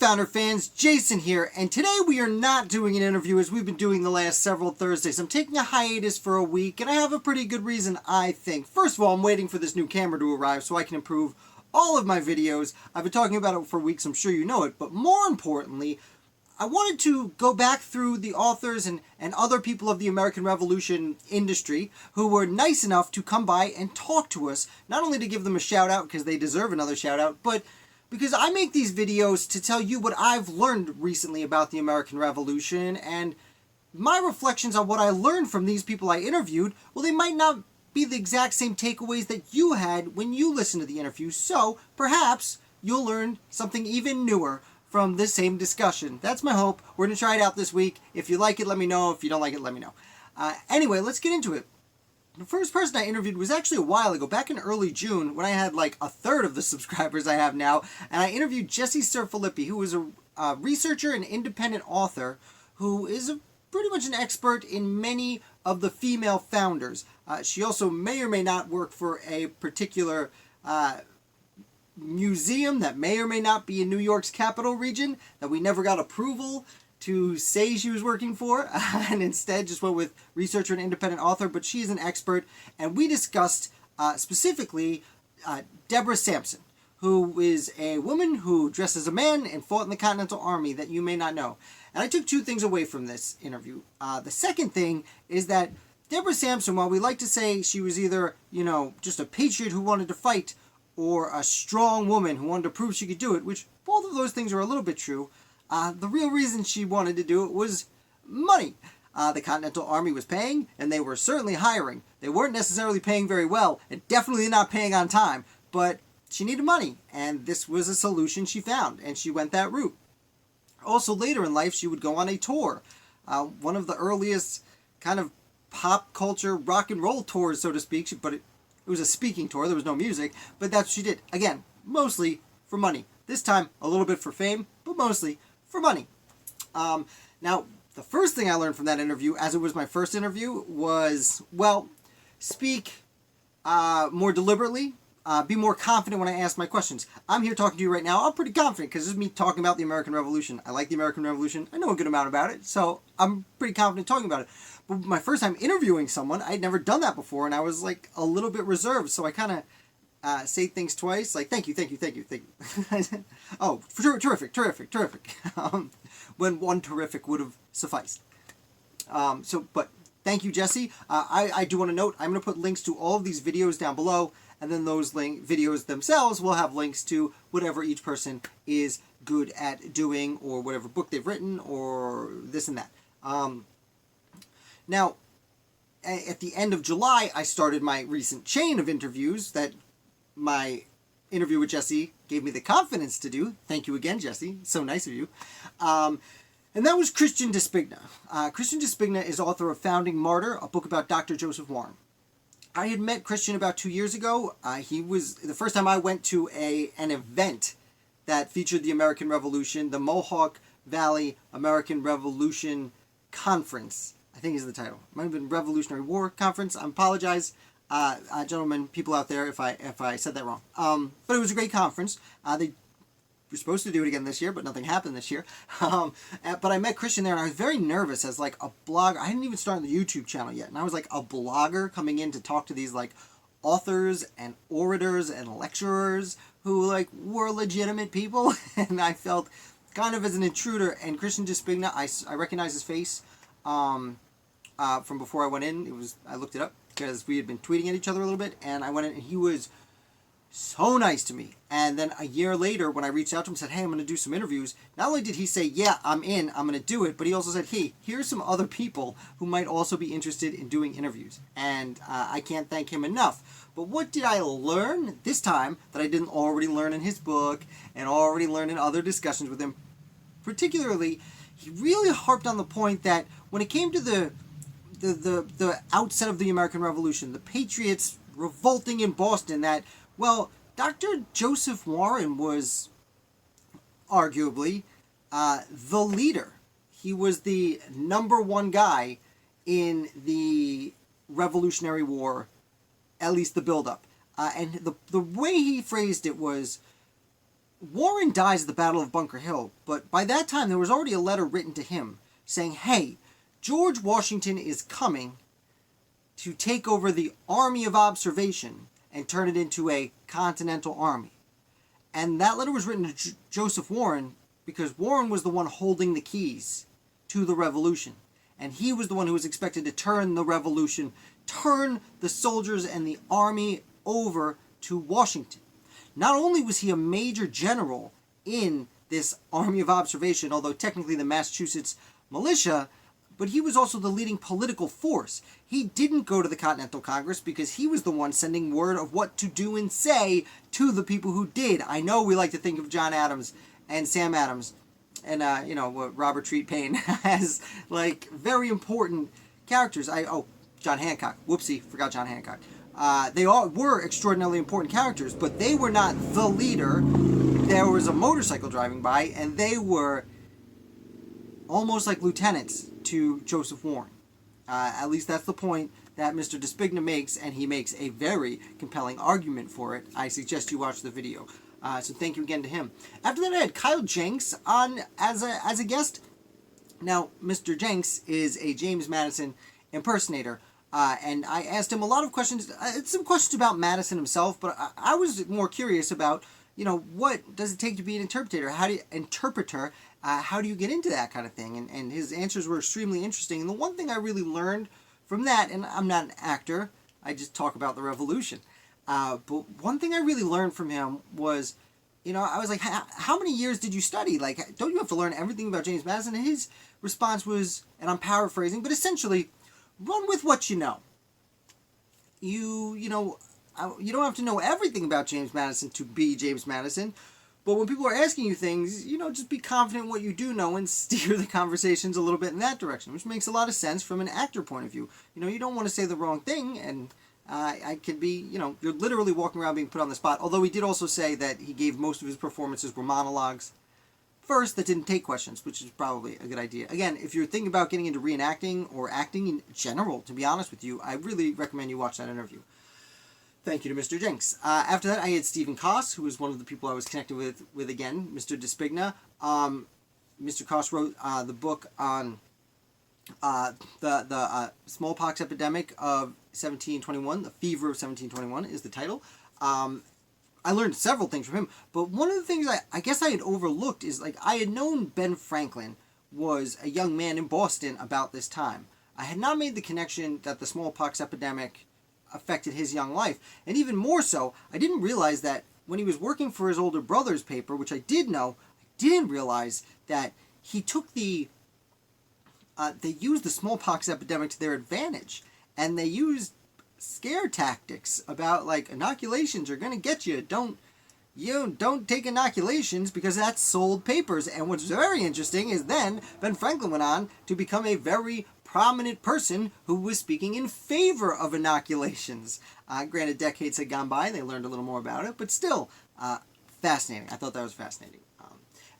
Founder fans, Jason here, and today we are not doing an interview as we've been doing the last several Thursdays. I'm taking a hiatus for a week, and I have a pretty good reason, I think. First of all, I'm waiting for this new camera to arrive so I can improve all of my videos. I've been talking about it for weeks, I'm sure you know it, but more importantly, I wanted to go back through the authors and other people of the American Revolution industry who were nice enough to come by and talk to us, not only to give them a shout out because they deserve another shout out, but because I make these videos to tell you what I've learned recently about the American Revolution, and my reflections on what I learned from these people I interviewed, well, they might not be the exact same takeaways that you had when you listened to the interview, so perhaps you'll learn something even newer from this same discussion. That's my hope. We're going to try it out this week. If you like it, let me know. If you don't like it, let me know. Anyway, let's get into it. The first person I interviewed was actually a while ago, back in early June, when I had like a third of the subscribers I have now, and I interviewed Jessie Cerfilippi, who is a researcher and independent author who is pretty much an expert in many of the female founders. She also may or may not work for a particular museum that may or may not be in New York's capital region, that we never got approval to say she was working for, and instead just went with researcher and independent author, but she's an expert, and we discussed specifically Deborah Sampson, who is a woman who dressed as a man and fought in the Continental Army that you may not know. And I took two things away from this interview. The second thing is that Deborah Sampson, while we like to say she was either, just a patriot who wanted to fight, or a strong woman who wanted to prove she could do it, which both of those things are a little bit true, the real reason she wanted to do it was money. The Continental Army was paying, and they were certainly hiring. They weren't necessarily paying very well, and definitely not paying on time, but she needed money, and this was a solution she found, and she went that route. Also, later in life, she would go on a tour. One of the earliest kind of pop culture rock and roll tours, so to speak, but it was a speaking tour, there was no music, but that's what she did. Again, mostly for money. This time, a little bit for fame, but mostly for money. Now, the first thing I learned from that interview, as it was my first interview, was, speak more deliberately, be more confident when I ask my questions. I'm here talking to you right now. I'm pretty confident because this is me talking about the American Revolution. I like the American Revolution. I know a good amount about it, so I'm pretty confident talking about it. But my first time interviewing someone, I'd never done that before, and I was like a little bit reserved, so I kind of say things twice, like, thank you. Oh, terrific. When one terrific would have sufficed. But thank you, Jessie. I do want to note, I'm going to put links to all of these videos down below, and then those videos themselves will have links to whatever each person is good at doing, or whatever book they've written, or this and that. Now, at the end of July, I started my recent chain of interviews that my interview with Jessie gave me the confidence to do. Thank you again, Jessie. So nice of you. And that was Christian Despigna. Christian Despigna is author of Founding Martyr, a book about Dr. Joseph Warren. I had met Christian about 2 years ago. He was the first time I went to an event that featured the American Revolution, the Mohawk Valley American Revolution Conference, I think is the title. It might have been Revolutionary War Conference. I apologize, gentlemen, people out there, if I said that wrong. But it was a great conference. They were supposed to do it again this year, but nothing happened this year. But I met Christian there, and I was very nervous as like a blogger. I hadn't even started the YouTube channel yet, and I was like a blogger coming in to talk to these like authors and orators and lecturers who like were legitimate people, and I felt kind of as an intruder. And Christian Despigna, I recognized his face from before I went in. I looked it up because we had been tweeting at each other a little bit, and I went in, and he was so nice to me. And then a year later, when I reached out to him and said, hey, I'm going to do some interviews, not only did he say, yeah, I'm going to do it, but he also said, hey, here's some other people who might also be interested in doing interviews. And I can't thank him enough. But what did I learn this time that I didn't already learn in his book and already learn in other discussions with him? Particularly, he really harped on the point that when it came to the outset of the American Revolution, the Patriots revolting in Boston, that, well, Dr. Joseph Warren was arguably the leader. He was the number one guy in the Revolutionary War, at least the buildup. And the way he phrased it was, Warren dies at the Battle of Bunker Hill, but by that time there was already a letter written to him saying, hey, George Washington is coming to take over the Army of Observation and turn it into a Continental Army. And that letter was written to Joseph Warren because Warren was the one holding the keys to the revolution. And he was the one who was expected to turn the revolution, turn the soldiers and the army over to Washington. Not only was he a major general in this Army of Observation, although technically the Massachusetts militia, but he was also the leading political force. He didn't go to the Continental Congress because he was the one sending word of what to do and say to the people who did. I know we like to think of John Adams and Sam Adams and, Robert Treat Paine as, like, very important characters. John Hancock. Whoopsie, forgot John Hancock. They all were extraordinarily important characters, but they were not the leader. There was a motorcycle driving by, and they were almost like lieutenants to Joseph Warren. At least that's the point that Mr. Despigna makes, and he makes a very compelling argument for it. I suggest you watch the video. So thank you again to him. After that, I had Kyle Jenks on as a guest. Now, Mr. Jenks is a James Madison impersonator. And I asked him a lot of questions, some questions about Madison himself, but I was more curious about, what does it take to be an interpreter? How do you get into that kind of thing? And his answers were extremely interesting. And the one thing I really learned from that, and I'm not an actor, I just talk about the revolution. But one thing I really learned from him was, I was like, how many years did you study? Like, don't you have to learn everything about James Madison? And his response was, and I'm paraphrasing, but essentially, run with what you know. You don't have to know everything about James Madison to be James Madison, but when people are asking you things, just be confident in what you do know and steer the conversations a little bit in that direction, which makes a lot of sense from an actor point of view. You don't want to say the wrong thing, and I could be, you're literally walking around being put on the spot, although he did also say that he gave most of his performances were monologues. First, that didn't take questions, which is probably a good idea. Again, if you're thinking about getting into reenacting or acting in general, to be honest with you, I really recommend you watch that interview. Thank you to Mr. Jenks. After that, I had Stephen Koss, who was one of the people I was connected with again, Mr. Despigna. Mr. Koss wrote the book on the smallpox epidemic of 1721. The Fever of 1721 is the title. I learned several things from him, but one of the things I guess I had overlooked is, like, I had known Ben Franklin was a young man in Boston about this time. I had not made the connection that the smallpox epidemic affected his young life, and even more so, I didn't realize that when he was working for his older brother's paper, which I did know, I didn't realize that he took they used the smallpox epidemic to their advantage, and they used scare tactics about, like, inoculations are going to get you. Don't take inoculations because that's sold papers. And what's very interesting is then Ben Franklin went on to become a very prominent person who was speaking in favor of inoculations. Granted, decades had gone by and they learned a little more about it, but still, fascinating. I thought that was fascinating.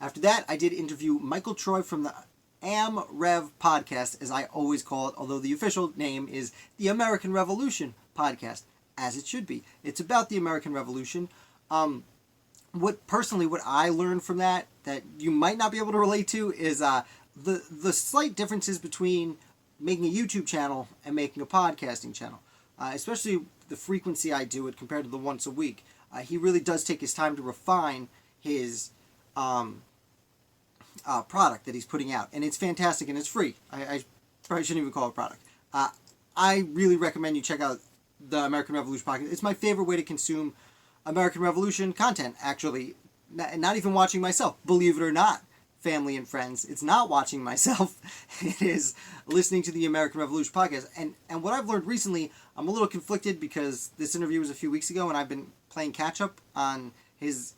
After that, I did interview Michael Troy from the AmRev podcast, as I always call it, although the official name is the American Revolution podcast, as it should be. It's about the American Revolution. What I learned from that you might not be able to relate to is the slight differences between making a YouTube channel and making a podcasting channel, especially the frequency I do it compared to the once a week. He really does take his time to refine his product that he's putting out, and it's fantastic and it's free. I probably shouldn't even call it a product. I really recommend you check out the American Revolution podcast. It's my favorite way to consume American Revolution content, actually. Not even watching myself, believe it or not, family and friends. It's not watching myself. It is listening to the American Revolution podcast. And what I've learned recently, I'm a little conflicted because this interview was a few weeks ago and I've been playing catch up on his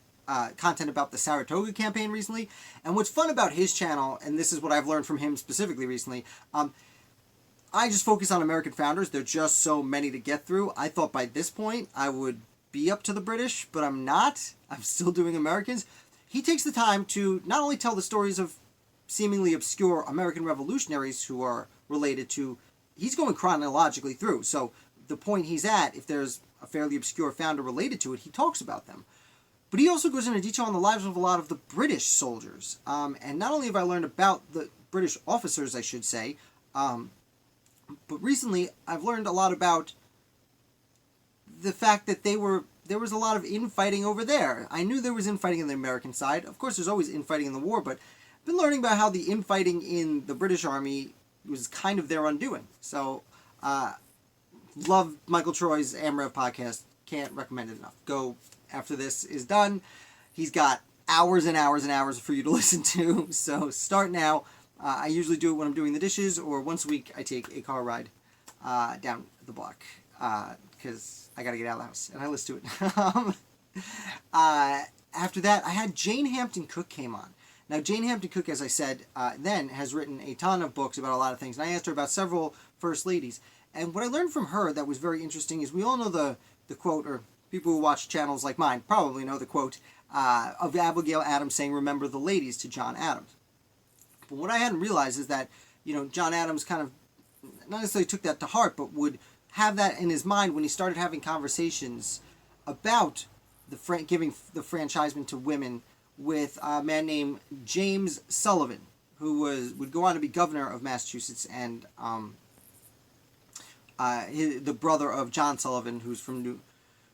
content about the Saratoga campaign recently. And what's fun about his channel, and this is what I've learned from him specifically recently, I just focus on American founders. There are just so many to get through. I thought by this point I would be up to the British, but I'm not. I'm still doing Americans. He takes the time to not only tell the stories of seemingly obscure American revolutionaries who are related to, he's going chronologically through. So the point he's at, if there's a fairly obscure founder related to it, he talks about them. But he also goes into detail on the lives of a lot of the British soldiers. And not only have I learned about the British officers, I should say, but recently I've learned a lot about the fact that there was a lot of infighting over there. I knew there was infighting on the American side. Of course, there's always infighting in the war, but I've been learning about how the infighting in the British Army was kind of their undoing. So, love Michael Troy's AmRev podcast. Can't recommend it enough. Go after this is done. He's got hours and hours and hours for you to listen to. So start now. I usually do it when I'm doing the dishes, or once a week I take a car ride down the block because I got to get out of the house, and I listen to it. After that, I had Jane Hampton Cook came on. Now, Jane Hampton Cook, as I said, then has written a ton of books about a lot of things, and I asked her about several First Ladies. And what I learned from her that was very interesting is we all know the quote, or people who watch channels like mine probably know the quote of Abigail Adams saying, "Remember the ladies," to John Adams. But what I hadn't realized is that, John Adams kind of not necessarily took that to heart, but would have that in his mind when he started having conversations about giving the franchisement to women with a man named James Sullivan, who would go on to be governor of Massachusetts, and the brother of John Sullivan, who's from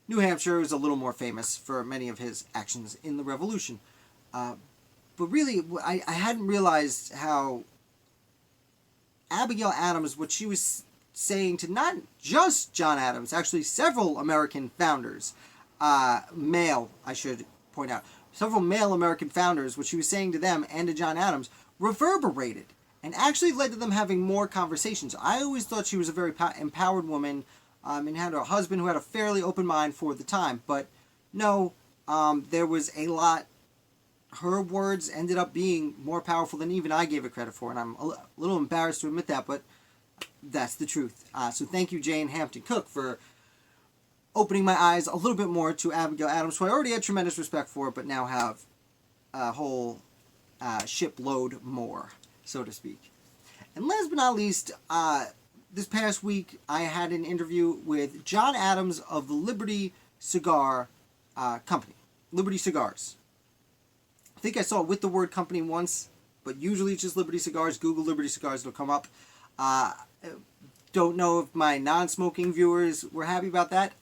New Hampshire, who's a little more famous for many of his actions in the Revolution. But really, I hadn't realized how Abigail Adams, what she was saying to not just John Adams, actually several American founders, male, I should point out, several male American founders, what she was saying to them and to John Adams, reverberated and actually led to them having more conversations. I always thought she was a very empowered woman, and had a husband who had a fairly open mind for the time. But no, there was a lot. Her words ended up being more powerful than even I gave it credit for, and I'm a little embarrassed to admit that, but that's the truth. So thank you, Jane Hampton Cook, for opening my eyes a little bit more to Abigail Adams, who I already had tremendous respect for, but now have a whole shipload more, so to speak. And last but not least, this past week I had an interview with John Adams of the Liberty Cigar Company. Liberty Cigars. I think I saw it with the word company once, but usually it's just Liberty Cigars. Google Liberty Cigars, it'll come up. Don't know if my non-smoking viewers were happy about that.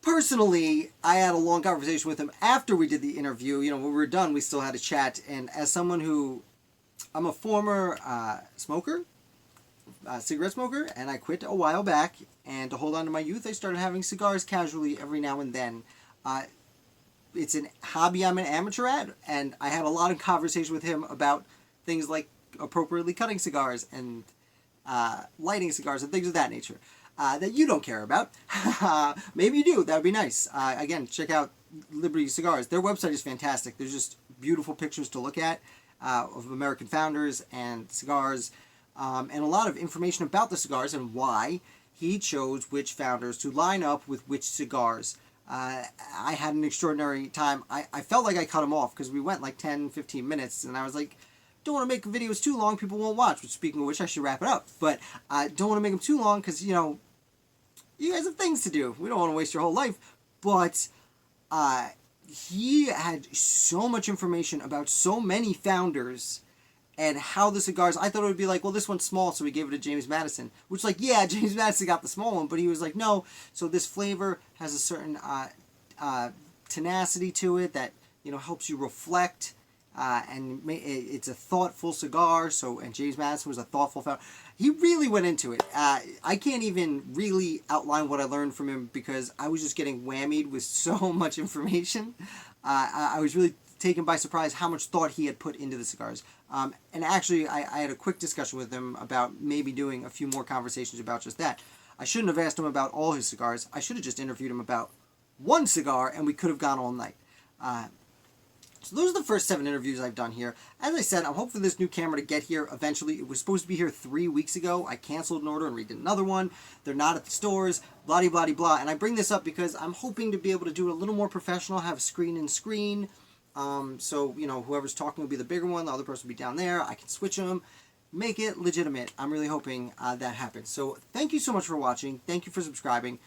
Personally, I had a long conversation with him after we did the interview. When we were done, we still had a chat. And as someone who, I'm a former smoker, cigarette smoker, and I quit a while back. And to hold on to my youth, I started having cigars casually every now and then. It's a hobby I'm an amateur at, and I had a lot of conversation with him about things like appropriately cutting cigars and lighting cigars and things of that nature that you don't care about. Maybe you do. That would be nice. Again, check out Liberty Cigars. Their website is fantastic. There's just beautiful pictures to look at of American founders and cigars, and a lot of information about the cigars and why he chose which founders to line up with which cigars. I had an extraordinary time. I felt like I cut him off because we went like 10, 15 minutes, and I was like, don't want to make videos too long, people won't watch. But speaking of which, I should wrap it up. But I don't want to make them too long because, you guys have things to do. We don't want to waste your whole life. But he had so much information about so many founders and how the cigars, I thought it would be like, well, this one's small, so we gave it to James Madison. Which, like, yeah, James Madison got the small one, but he was like, no. So this flavor has a certain tenacity to it that, helps you reflect. And it's a thoughtful cigar. And James Madison was a thoughtful founder. He really went into it. I can't even really outline what I learned from him because I was just getting whammied with so much information. I was really taken by surprise how much thought he had put into the cigars. And actually, I had a quick discussion with him about maybe doing a few more conversations about just that. I shouldn't have asked him about all his cigars. I should have just interviewed him about one cigar, and we could have gone all night. So those are the first 7 interviews I've done here. As I said, I'm hoping for this new camera to get here eventually. It was supposed to be here 3 weeks ago. I canceled an order and redid another one. They're not at the stores, blah, blah, blah, blah. And I bring this up because I'm hoping to be able to do it a little more professional, have a screen. So, whoever's talking will be the bigger one, the other person will be down there. I can switch them, make it legitimate. I'm really hoping that happens. So thank you so much for watching. Thank you for subscribing.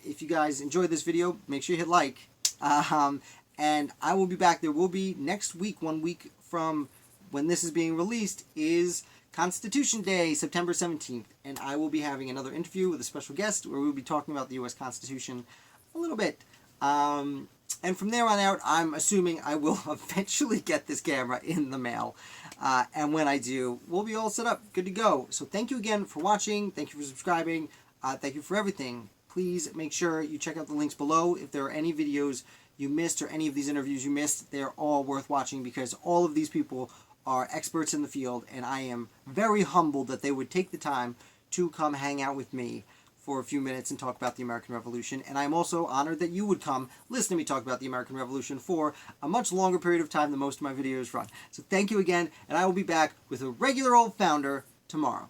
If you guys enjoyed this video, make sure you hit like. And I will be back. There will be next week, 1 week from when this is being released, is Constitution Day, September 17th. And I will be having another interview with a special guest where we'll be talking about the U.S. Constitution a little bit. And from there on out, I'm assuming I will eventually get this camera in the mail. And when I do, we'll be all set up, good to go. So thank you again for watching. Thank you for subscribing. Thank you for everything. Please make sure you check out the links below. If there are any videos you missed or any of these interviews you missed, they're all worth watching because all of these people are experts in the field, and I am very humbled that they would take the time to come hang out with me for a few minutes and talk about the American Revolution. And I'm also honored that you would come listen to me talk about the American Revolution for a much longer period of time than most of my videos run. So thank you again, and I will be back with a regular old founder tomorrow.